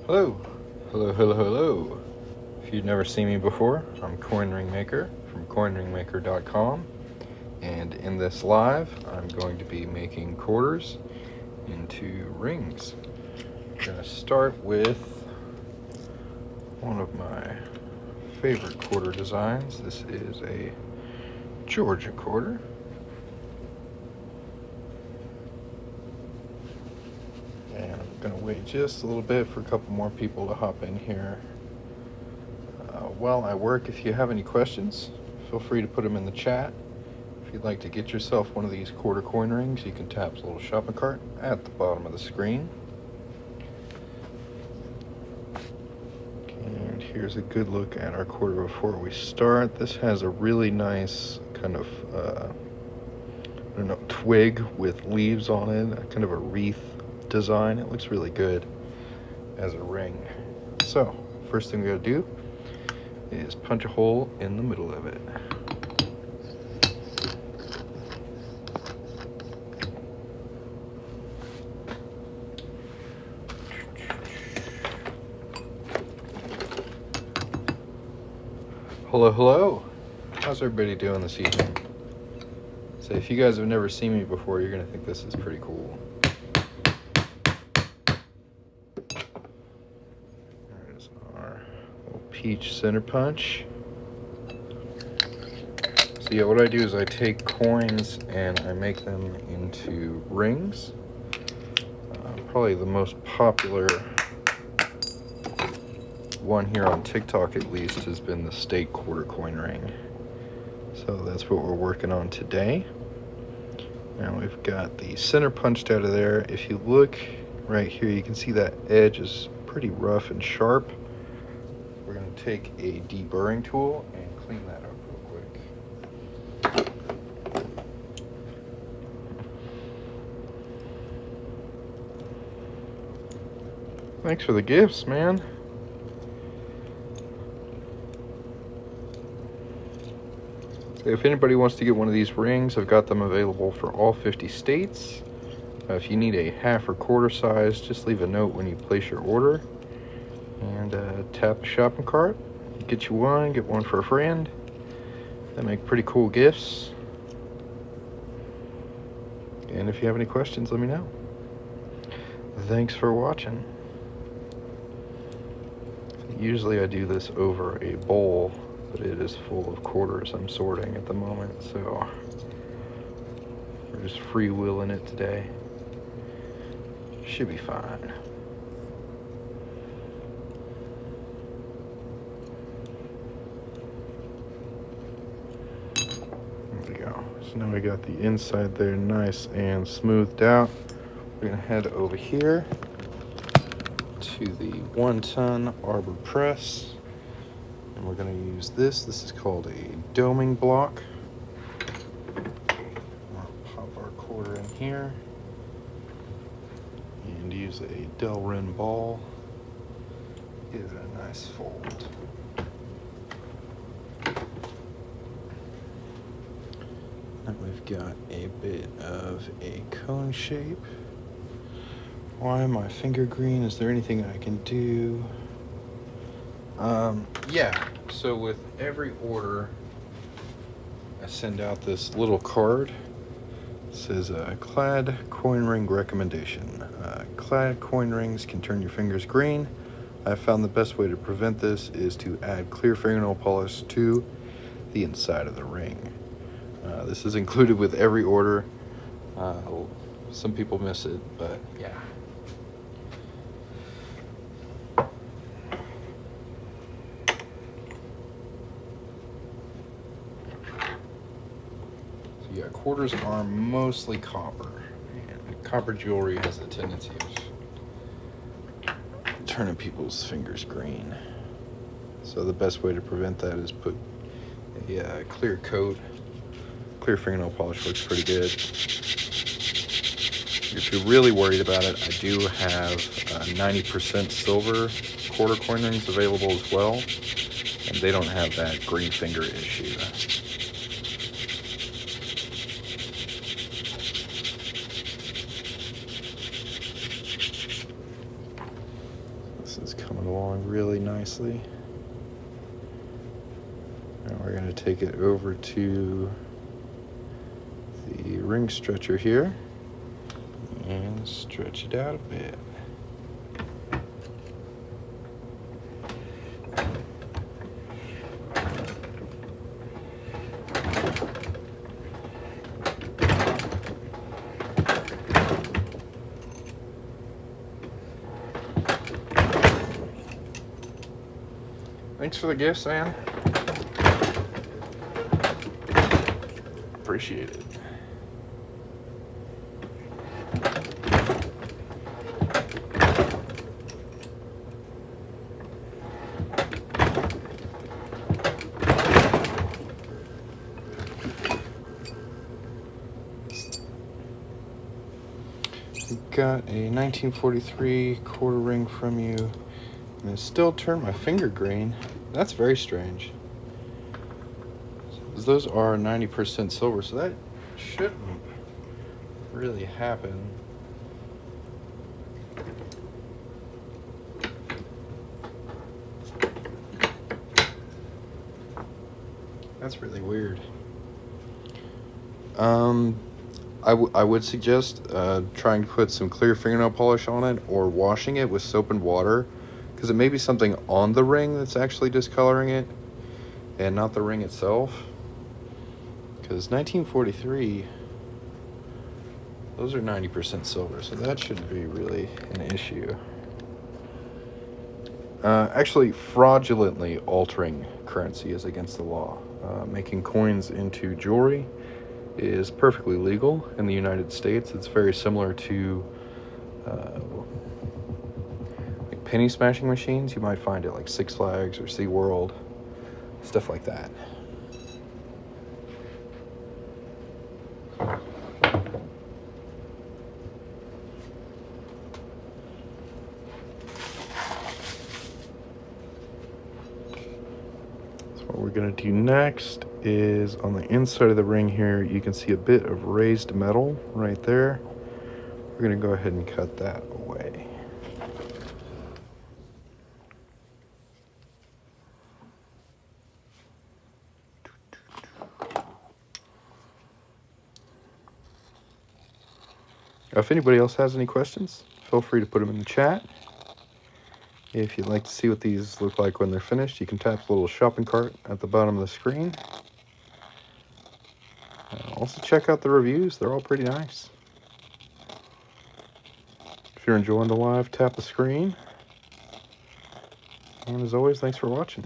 Hello, hello. If you've never seen me before, I'm Coin Ring Maker from coinringmaker.com, and in this live, I'm going to be making quarters into rings. I'm going to start with one of my favorite quarter designs. This is a Georgia quarter. And I'm going to wait just a little bit for a couple more people to hop in here. While I work, if you have any questions, feel free to put them in the chat. If you'd like to get yourself one of these quarter coin rings, you can tap the little shopping cart at the bottom of the screen. And here's a good look at our quarter before we start. This has a really nice kind of, twig with leaves on it, kind of a wreath design. It looks really good as a ring. So, first thing we gotta do is punch a hole in the middle of it. Hello. How's everybody doing this evening? So if you guys have never seen me before, you're gonna think this is pretty cool. There's our little peach center punch. So yeah, what I do is I take coins and I make them into rings. Probably the most popular one here on TikTok, at least, has been the state quarter coin ring. So that's what we're working on today. Now we've got the center punched out of there. If you look right here, you can see that edge is pretty rough and sharp. We're going to take a deburring tool and clean that up real quick. Thanks for the gifts, man. So if anybody wants to get one of these rings, I've got them available for all 50 states. If you need a half or quarter size, just leave a note when you place your order. And tap the shopping cart. Get you one, get one for a friend. They make pretty cool gifts. And if you have any questions, let me know. Thanks for watching. Usually I do this over a bowl, but it is full of quarters I'm sorting at the moment, so we're just freewheeling it today. Should be fine. There we go. So now we got the inside there nice and smoothed out. We're gonna head over here to the 1-ton arbor press, and we're going to use this is called a doming block. I'll pop our quarter in here and use a Delrin ball, give it a nice fold. And we've got a bit of a cone shape. Why am I finger green? Is there anything I can do? Yeah, so with every order, I send out this little card. It says, clad coin ring recommendation. Clad coin rings can turn your fingers green. I found the best way to prevent this is to add clear fingernail polish to the inside of the ring. This is included with every order. Some people miss it, but yeah. Yeah, quarters are mostly copper, and copper jewelry has a tendency of turning people's fingers green. So the best way to prevent that is put a clear coat. Clear fingernail polish looks pretty good. If you're really worried about it, I do have 90% silver quarter coin rings available as well, and they don't have that green finger issue. along really nicely. And we're going to take it over to the ring stretcher here and stretch it out a bit. Thanks for the gifts, Ann. Appreciate it. Got a 1943 quarter ring from you, and it still turned my finger green. That's very strange. Those are 90% silver, so that shouldn't really happen. That's really weird. I would suggest trying to put some clear fingernail polish on it or washing it with soap and water, because it may be something on the ring that's actually discoloring it and not the ring itself. Because 1943, those are 90% silver, so that shouldn't be really an issue. Actually, fraudulently altering currency is against the law. Making coins into jewelry is perfectly legal in the United States. It's very similar to like penny smashing machines. You might find it like Six Flags or SeaWorld, stuff like that. What we're going to do next is on the inside of the ring here, you can see a bit of raised metal right there. We're going to go ahead and cut that away. If anybody else has any questions, feel free to put them in the chat. If you'd like to see what these look like when they're finished, you can tap the little shopping cart at the bottom of the screen. Also check out the reviews, they're all pretty nice. If you're enjoying the live, tap the screen. And as always, thanks for watching.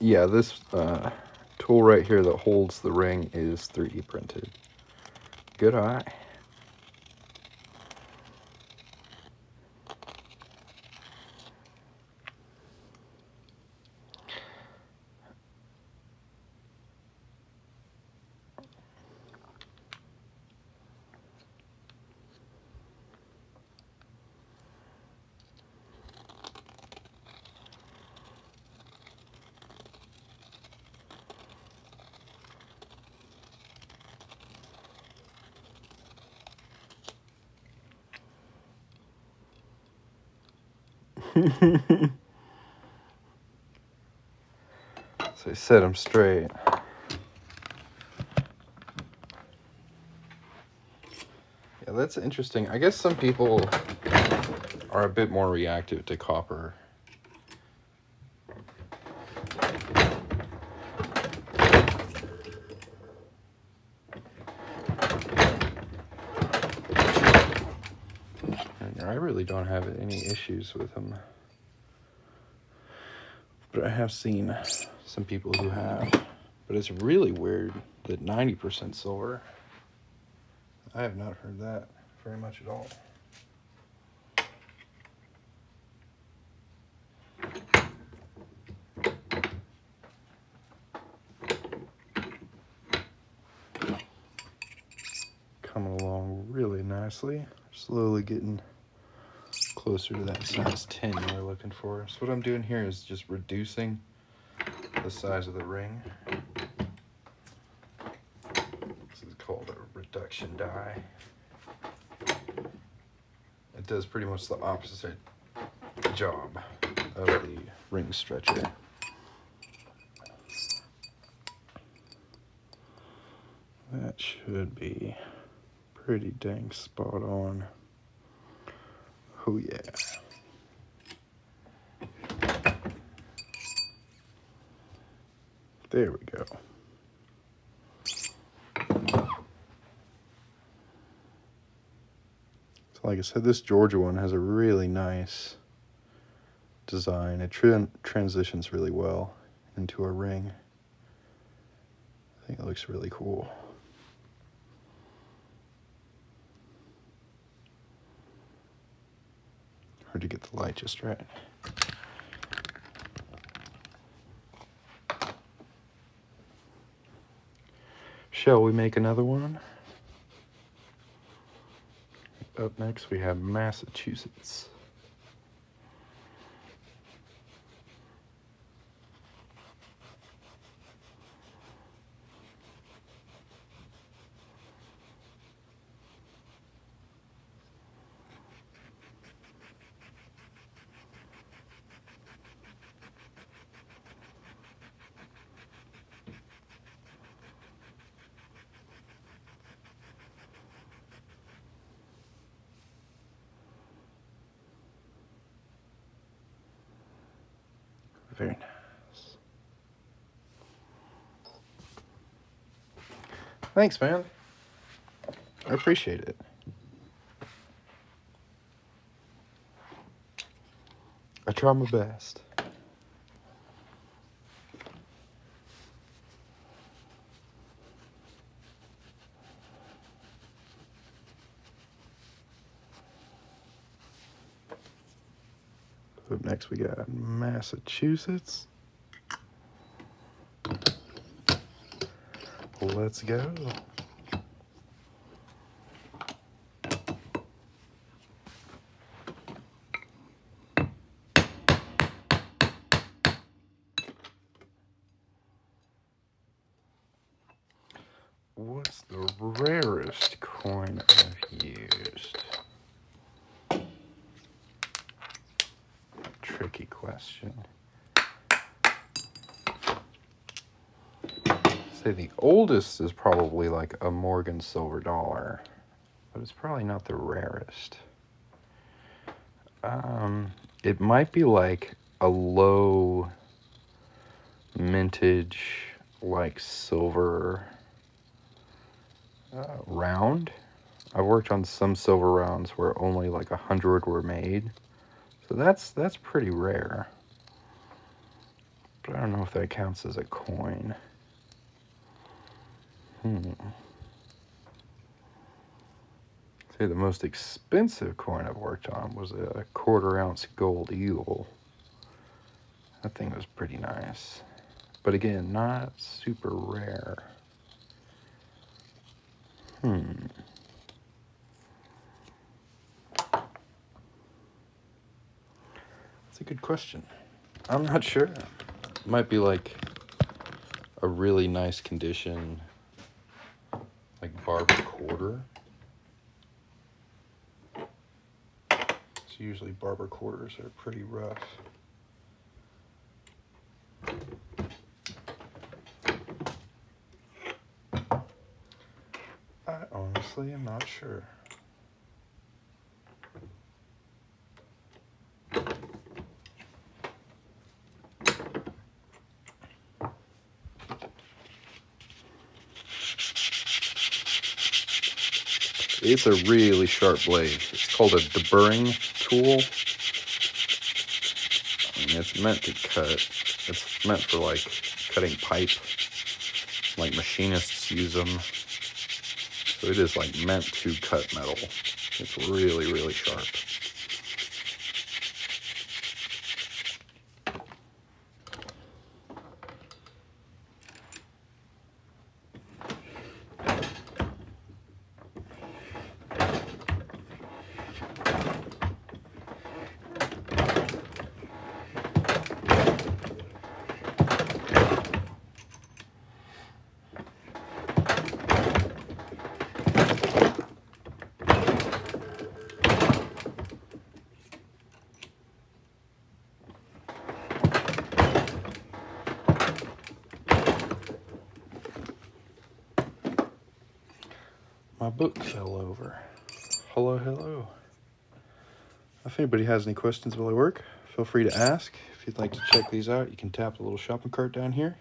Yeah, this tool right here that holds the ring is 3D printed. Good eye. So I set them straight. Yeah, that's interesting. I guess some people are a bit more reactive to copper. really don't have any issues with them. But I have seen some people who have. But it's really weird that 90% silver. I have not heard that very much at all. Coming along really nicely. Slowly getting closer to that size 10 we're looking for. So what I'm doing here is just reducing the size of the ring. This is called a reduction die. It does pretty much the opposite job of the ring stretcher. That should be pretty dang spot on. Oh yeah. There we go. So like I said, this Georgia one has a really nice design. It transitions really well into a ring. I think it looks really cool. Hard to get the light just right. Shall we make another one? Up next we have Massachusetts. Very nice. Thanks, man. I appreciate it. I try my best. Up next we got Massachusetts. Let's go. What's the rarest coin I've used? Tricky question. Say the oldest is probably like a Morgan silver dollar, but it's probably not the rarest. It might be like a low mintage, like silver round. I've worked on some silver rounds where only like 100 were made, so that's pretty rare. But I don't know if that counts as a coin. Say the most expensive coin I've worked on was a 1/4 ounce gold eagle. That thing was pretty nice, but again, not super rare. That's a good question. I'm not sure. It might be like a really nice condition, like barber quarter. So usually barber quarters are pretty rough. I honestly am not sure. It's a really sharp blade. It's called a deburring tool. I mean, it's meant to cut. It's meant for like cutting pipe, like machinists use them. So it is like meant to cut metal. It's really, really sharp. My book fell over. Hello, hello. If anybody has any questions while I work, feel free to ask. If you'd like to check these out, you can tap the little shopping cart down here.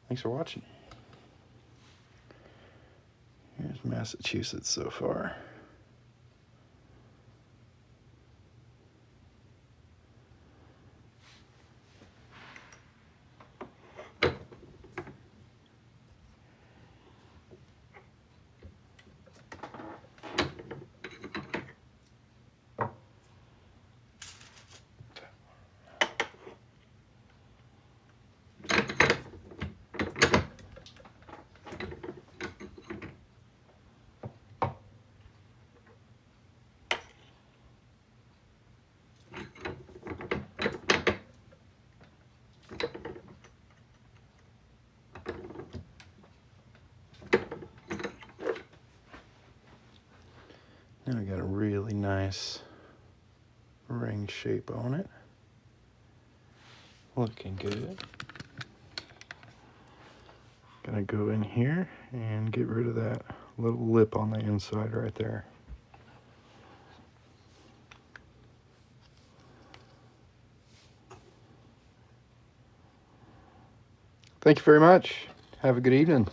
Thanks for watching. Here's Massachusetts so far. Now I got a really nice ring shape on it. Looking good. Gonna go in here and get rid of that little lip on the inside right there. Thank you very much. Have a good evening.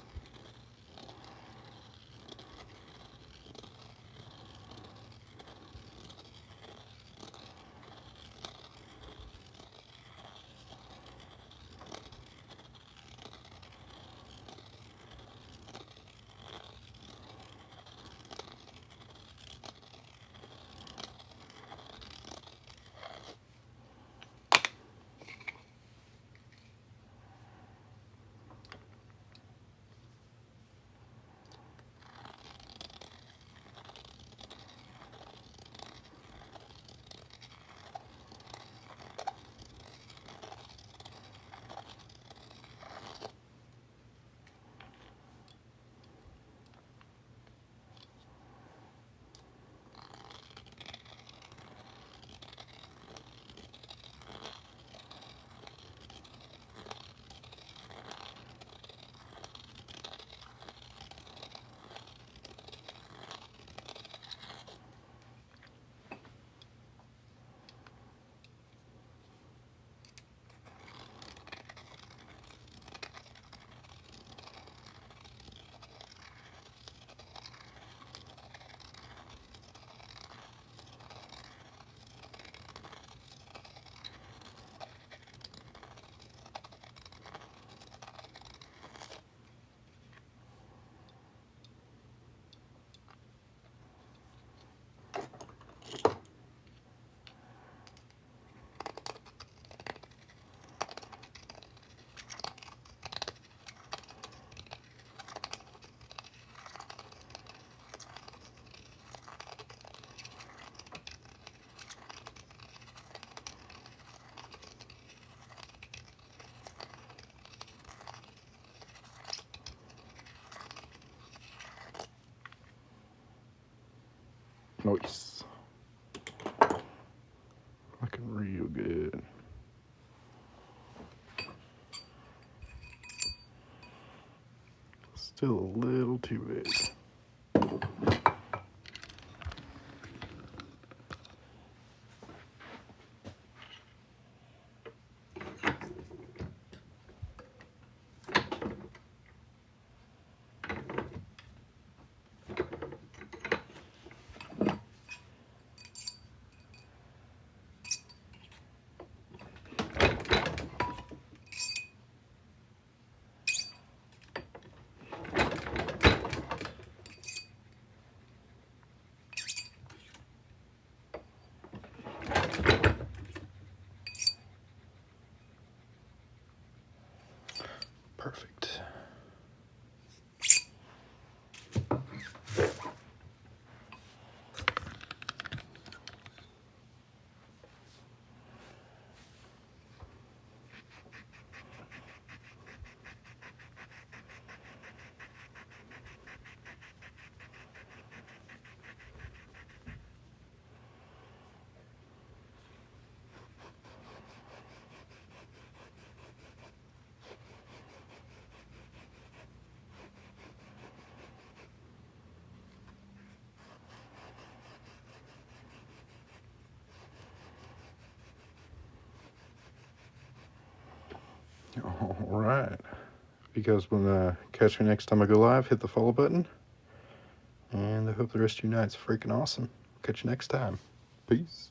Nice. Looking real good. Still a little too big. Perfect. All right. If you guys want to catch me next time I go live, hit the follow button. And I hope the rest of your night's freaking awesome. Catch you next time. Peace.